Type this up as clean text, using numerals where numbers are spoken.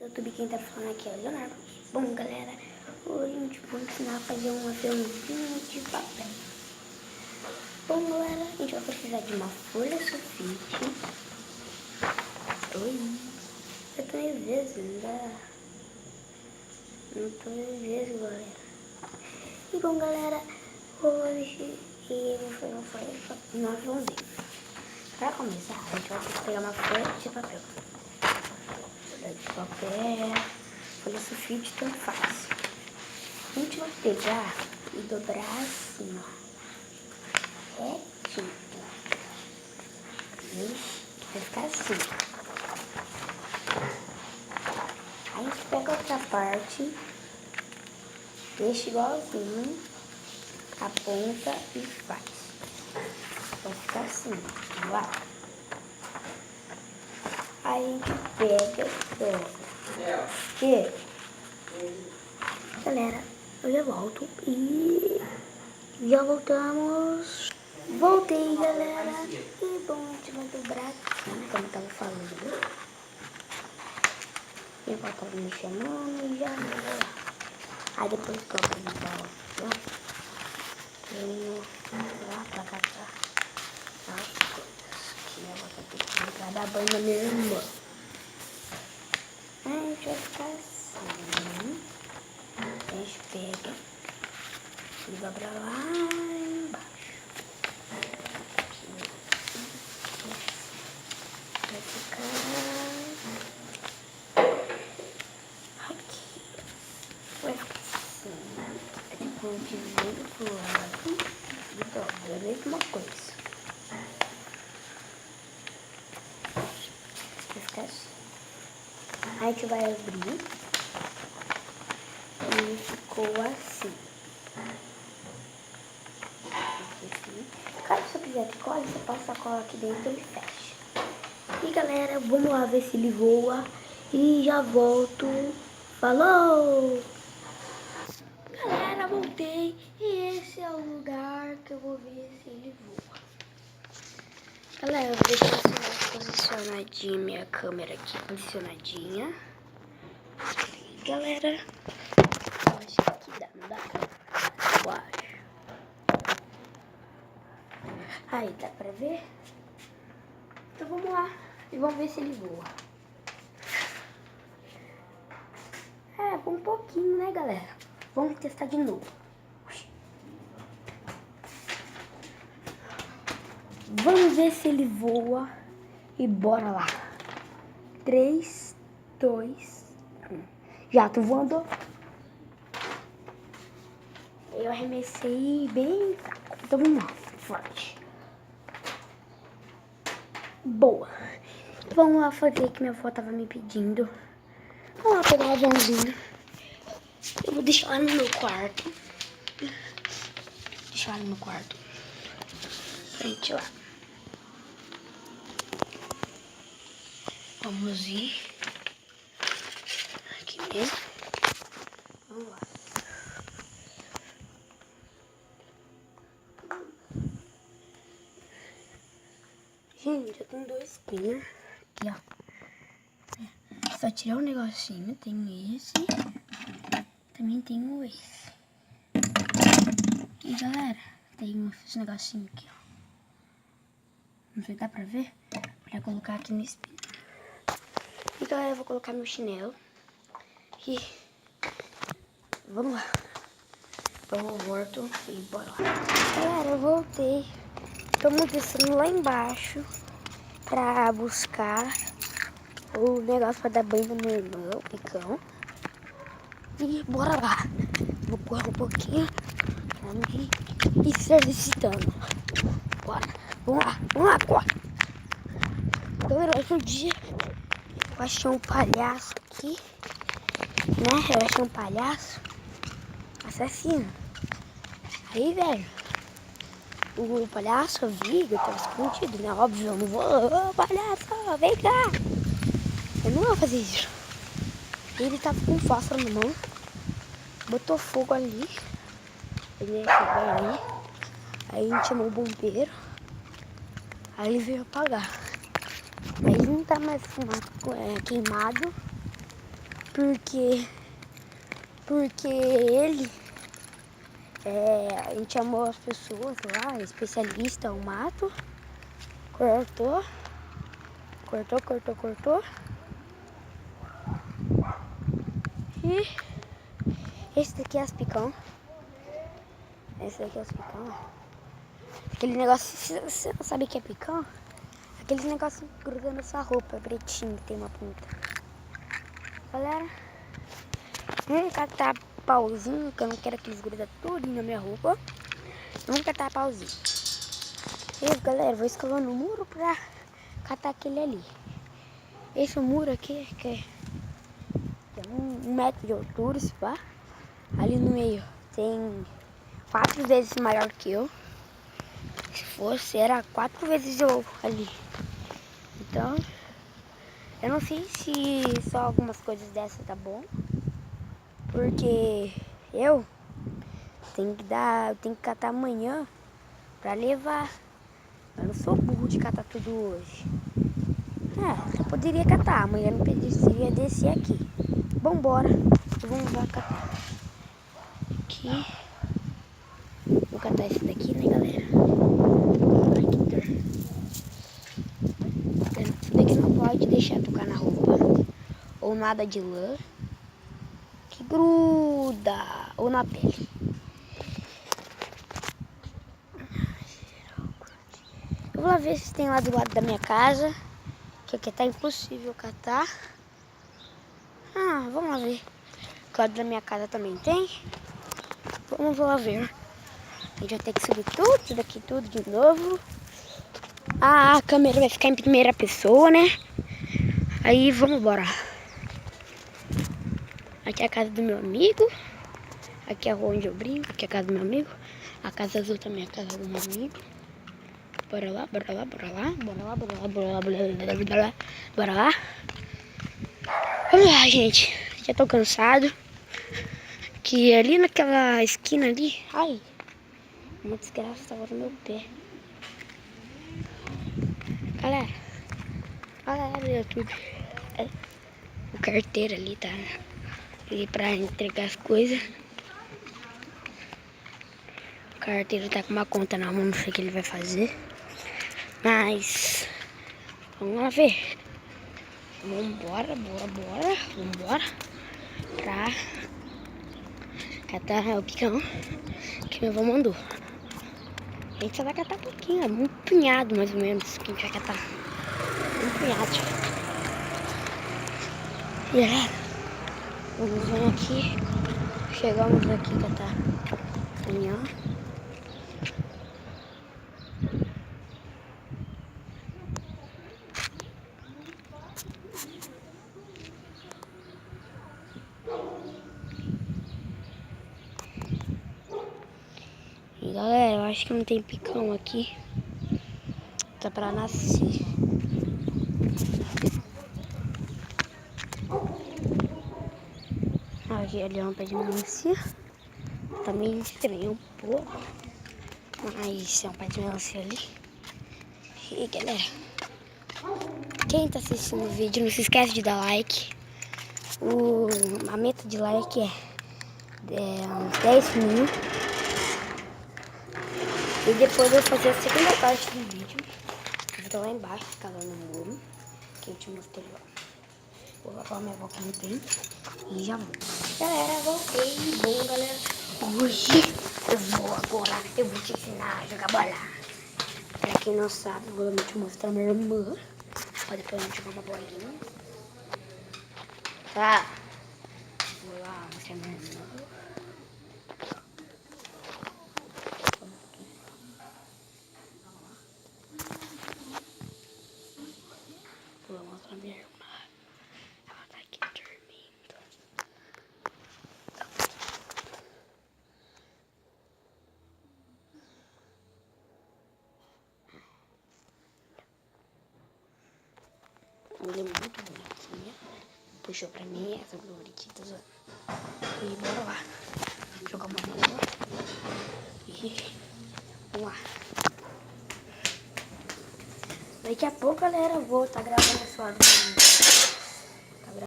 YouTube, quem tá falando aqui é o Leonardo. Bom, galera, hoje a gente vai ensinar a fazer uma filmezinha de papel. Bom, galera, a gente vai precisar de uma folha sulfite. Oi, eu tô nervoso, não tô nervoso, galera. E bom, galera, hoje nós vamos ver. Para começar, a gente vai ter que pegar uma folha de papel. Folha de papel, folha sulfite, tanto faz. A gente vai pegar e dobrar assim, ó, retinho. Vai ficar assim. Aí a gente pega outra parte, deixa igualzinho a ponta e faz. Vai ficar assim, ó. Aí a gente pega que galera, eu já volto e já voltamos. Voltei, galera. E bom, a gente vai dobrar aqui, como eu tava falando. Minha avó tava me chamando e já vou lá. Aí depois que eu apresentar o tenho lá pra catar as coisas que minha avó tá pedindo pra dar banho na minha irmã. Aí a gente vai ficar assim. A gente pega e dobra lá embaixo. Vai ficar aqui. Vai ficar assim. Depois a gente vira pro lado e dobra a mesma coisa. Vai ficar assim. Aí a gente vai abrir. E ficou assim. Caso você quiser que cole, você passa a cola aqui dentro e fecha. E galera, vamos lá ver se ele voa. E já volto. Falou! Galera, voltei. E esse é o lugar que eu vou ver se ele voa. Galera, eu vou deixar posicionadinha minha câmera aqui. Posicionadinha. E, galera, eu acho que aqui dá, não dá? Eu acho. Aí, dá pra ver? Então vamos lá e vamos ver se ele voa. É, um pouquinho, né, galera? Vamos testar de novo. Vamos ver se ele voa e bora lá. 3, 2, 1. Já tô voando. Eu arremessei bem fraco. Então vamos lá, forte. Boa. Vamos lá fazer o que minha avó tava me pedindo. Vamos lá pegar o aviãozinho. Eu vou deixar lá no meu quarto. Deixar lá no meu quarto. Frente lá. Vamos ir. Aqui mesmo. Vamos lá. Gente, eu tenho 2 spinners. Aqui, ó. Só tirar um negocinho. Tem esse. Também tenho esse. Aqui, galera. Tem esse negocinho aqui, ó. Não sei se dá pra ver. Pra colocar aqui no spinner. E, galera, eu vou colocar meu chinelo. E vamos lá. Vamos morto e bora lá. Galera, eu voltei. Estamos descendo lá embaixo pra buscar o negócio pra dar banho no meu irmão, o picão. E bora lá. Vou correr um pouquinho pra mim e se exercitando. Bora. Vamos lá, corre. Galera, outro dia eu achei um palhaço aqui, né? Eu achei um palhaço assassino. Aí, velho, o palhaço, eu vi, eu tava escondido, né? Óbvio, eu não vou. Ô, palhaço, vem cá. Eu não vou fazer isso. Ele tava com um fósforo na mão, botou fogo ali. Ele chegou ali. Aí a gente chamou o bombeiro. Aí ele veio apagar. Aí não tá mais queimado. Porque ele, a gente chamou as pessoas lá, especialista, o mato, cortou. E esse daqui é as picão. Aquele negócio, você não sabe o que é picão? Aqueles negócios grudando na sua roupa, pretinho, que tem uma ponta. Galera, vamos catar pauzinho, que eu não quero que eles grudem tudo na minha roupa. Vamos catar pauzinho. Isso, galera, vou escavando o muro pra catar aquele ali. Esse muro aqui, que é 1 metro de altura, se pá. Ali no meio tem 4 vezes maior que eu. Se fosse, era 4 vezes eu ali. Então, eu não sei se só algumas coisas dessas tá bom. Porque eu tenho que catar amanhã pra levar. Eu não sou burro de catar tudo hoje. Eu poderia catar, amanhã não precisaria descer aqui. Vambora, vamos lá catar. Aqui. Vou catar esse daqui, né, galera? Ai, que dor. Esse daqui não pode deixar tocar na roupa. Ou nada de lã. Que gruda. Ou na pele. Eu vou lá ver se tem lá do lado da minha casa. Que aqui tá impossível catar. Vamos lá ver. Do lado da minha casa também tem. Vamos lá ver. A gente vai ter que subir tudo, isso daqui tudo de novo. A câmera vai ficar em primeira pessoa, né? Aí vamos embora. Aqui é a casa do meu amigo. Aqui é a rua onde eu brinco. Aqui é a casa do meu amigo. A casa azul também é a casa do meu amigo. Bora lá. Bora lá. Vamos lá, gente. Já tô cansado. Que ali naquela esquina ali... Ai, uma desgraça tava no meu pé. Galera do YouTube. O carteiro ali tá ali pra entregar as coisas. O carteiro tá com uma conta na mão, não sei o que ele vai fazer. Mas vamos lá ver. Vambora. Pra catar o picão que meu avô mandou. A gente só vai catar pouquinho, um punhado mais ou menos que a gente vai catar. Um punhado. E galera, vamos ver aqui. Chegamos aqui catar caminhão. E galera, eu acho que não tem picão aqui. Tá pra nascer. Aqui ali é um pé de melancia. Tá meio estranho um pouco. Mas é um pé de melancia ali. E galera, quem tá assistindo o vídeo, não se esquece de dar like. A meta de like é uns 10 mil. E depois eu vou fazer a segunda parte do vídeo. Eu tô lá embaixo, escalando no muro. Que eu te mostrei lá. Vou lavar minha boca no tempo. E já vou. Galera, voltei. Bom, galera. Hoje eu vou te ensinar a jogar bola. Pra quem não sabe, eu vou te mostrar minha irmã. Pra depois a gente jogar uma bolinha. Tá? Vou lá mostrar minha irmã. Vou mostrar minha irmã. Ela tá aqui dormindo. Ela é muito bonitinha. Puxou pra mim essa glorititas. E bora lá. Jogar uma bola. E vamos lá. Daqui a pouco, galera, eu vou estar gravando essa hora.